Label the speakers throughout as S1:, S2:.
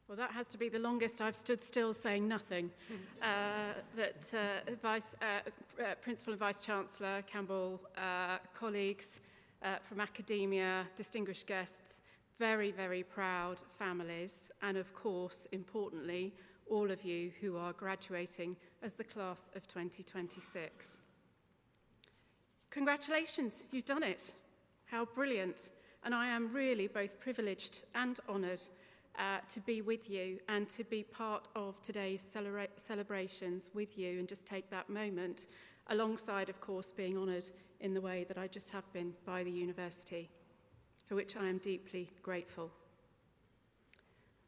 S1: Well, that has to be the longest I've stood still saying nothing. Principal and Vice-Chancellor Campbell, colleagues from academia, distinguished guests, very, very proud families, and of course, importantly, all of you who are graduating as the class of 2026. Congratulations, you've done it. How brilliant. And I am really both privileged and honoured to be with you and to be part of today's celebrations with you and just take that moment alongside, of course, being honoured in the way that I just have been by the university, for which I am deeply grateful.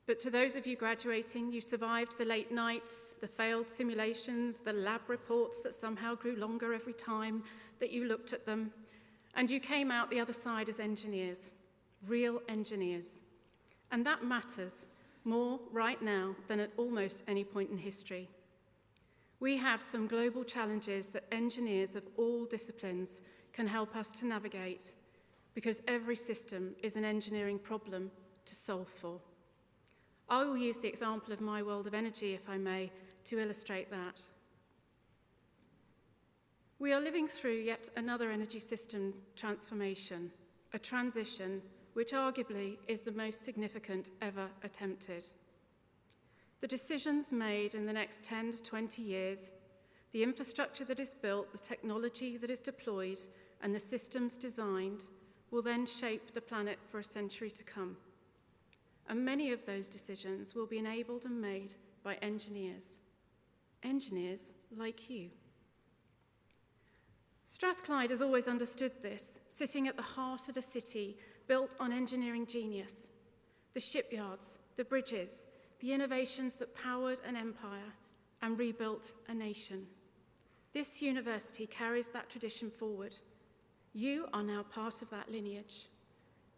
S1: But to those of you graduating, you survived the late nights, the failed simulations, the lab reports that somehow grew longer every time that you looked at them, and you came out the other side as engineers, real engineers. And that matters more right now than at almost any point in history. We have some global challenges that engineers of all disciplines can help us to navigate, because every system is an engineering problem to solve for. I will use the example of my world of energy, if I may, to illustrate that. We are living through yet another energy system transformation, a transition which arguably is the most significant ever attempted. The decisions made in the next 10 to 20 years, the infrastructure that is built, the technology that is deployed, and the systems designed will then shape the planet for a century to come. And many of those decisions will be enabled and made by engineers like you. Strathclyde has always understood this, sitting at the heart of a city built on engineering genius, the shipyards, the bridges, the innovations that powered an empire and rebuilt a nation. This university carries that tradition forward. You are now part of that lineage,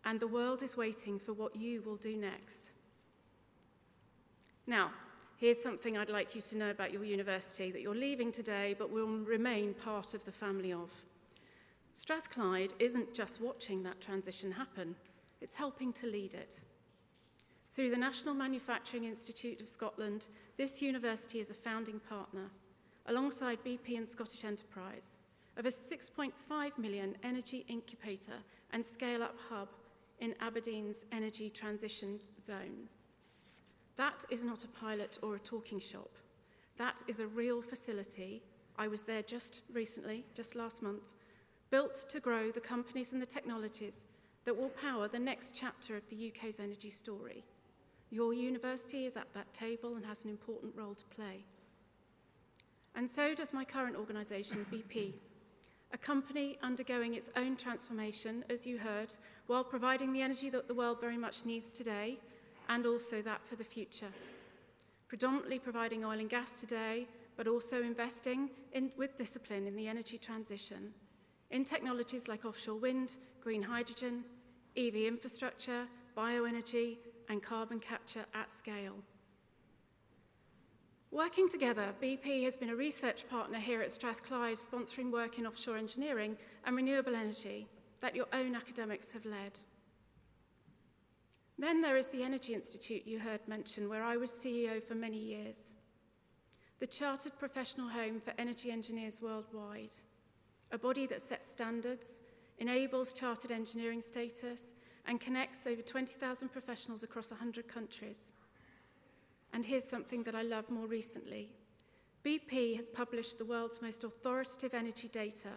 S1: and the world is waiting for what you will do next. Now, here's something I'd like you to know about your university that you're leaving today but will remain part of the family of. Strathclyde isn't just watching that transition happen, it's helping to lead it. Through the National Manufacturing Institute of Scotland, this university is a founding partner, alongside BP and Scottish Enterprise, of a 6.5 million energy incubator and scale-up hub in Aberdeen's energy transition zone. That is not a pilot or a talking shop. That is a real facility. I was there just recently, just last month, built to grow the companies and the technologies that will power the next chapter of the UK's energy story. Your university is at that table and has an important role to play. And so does my current organisation, BP, a company undergoing its own transformation, as you heard, while providing the energy that the world very much needs today, and also that for the future. Predominantly providing oil and gas today, but also investing with discipline in the energy transition, in technologies like offshore wind, green hydrogen, EV infrastructure, bioenergy, and carbon capture at scale. Working together, BP has been a research partner here at Strathclyde, sponsoring work in offshore engineering and renewable energy that your own academics have led. Then there is the Energy Institute you heard mentioned, where I was CEO for many years. The chartered professional home for energy engineers worldwide, a body that sets standards, enables chartered engineering status, and connects over 20,000 professionals across 100 countries. And here's something that I love more recently. BP has published the world's most authoritative energy data,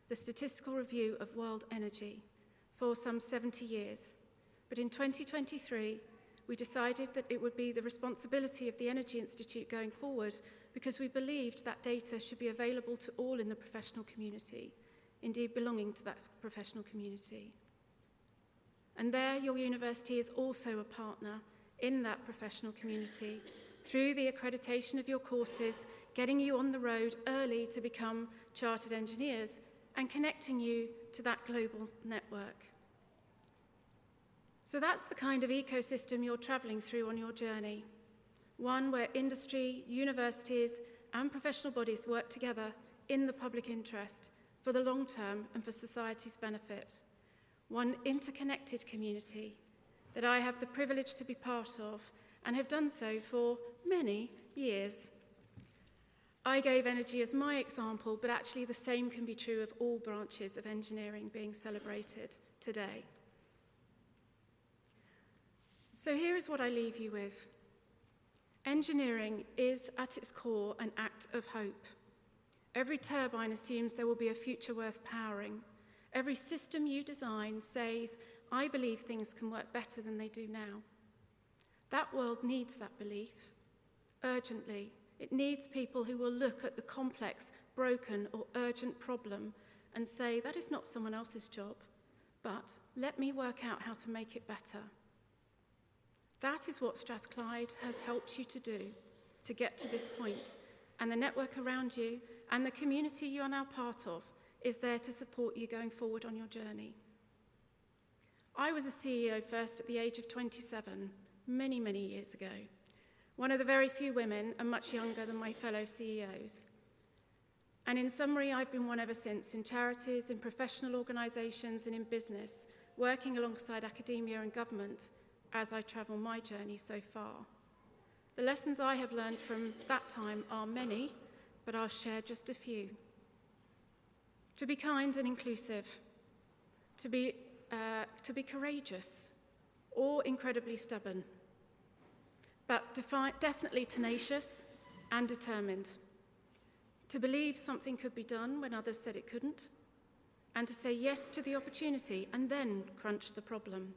S1: the Statistical Review of World Energy, for some 70 years. But in 2023, we decided that it would be the responsibility of the Energy Institute going forward, because we believed that data should be available to all in the professional community, indeed belonging to that professional community. And there, your university is also a partner in that professional community through the accreditation of your courses, getting you on the road early to become chartered engineers and connecting you to that global network. So that's the kind of ecosystem you're travelling through on your journey, one where industry, universities, and professional bodies work together in the public interest for the long term and for society's benefit. One interconnected community that I have the privilege to be part of and have done so for many years. I gave energy as my example, but actually the same can be true of all branches of engineering being celebrated today. So here is what I leave you with. Engineering is, at its core, an act of hope. Every turbine assumes there will be a future worth powering. Every system you design says, I believe things can work better than they do now. That world needs that belief, urgently. It needs people who will look at the complex, broken, or urgent problem and say, that is not someone else's job, but let me work out how to make it better. That is what Strathclyde has helped you to do, to get to this point. And the network around you and the community you are now part of is there to support you going forward on your journey. I was a CEO first at the age of 27, many, many years ago. One of the very few women and much younger than my fellow CEOs. And in summary, I've been one ever since, in charities, in professional organisations and in business, working alongside academia and government as I travel my journey so far. The lessons I have learned from that time are many, but I'll share just a few. To be kind and inclusive, to be courageous, or incredibly stubborn, but definitely tenacious and determined. To believe something could be done when others said it couldn't, and to say yes to the opportunity and then crunch the problem.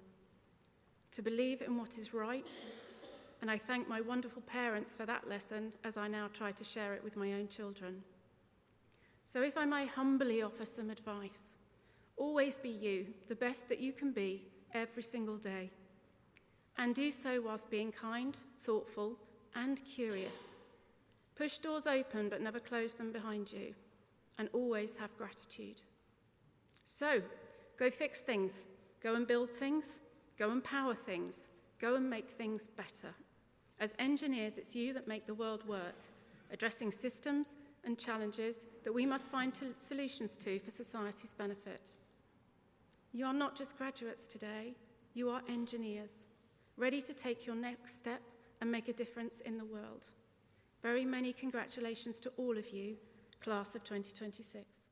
S1: To believe in what is right, and I thank my wonderful parents for that lesson as I now try to share it with my own children. So if I may humbly offer some advice, always be you, the best that you can be every single day. And do so whilst being kind, thoughtful, and curious. Push doors open but never close them behind you, and always have gratitude. So, go fix things, go and build things, go and power things, go and make things better. As engineers, it's you that make the world work, addressing systems and challenges that we must find solutions to for society's benefit. You are not just graduates today, you are engineers, ready to take your next step and make a difference in the world. Very many congratulations to all of you, class of 2026.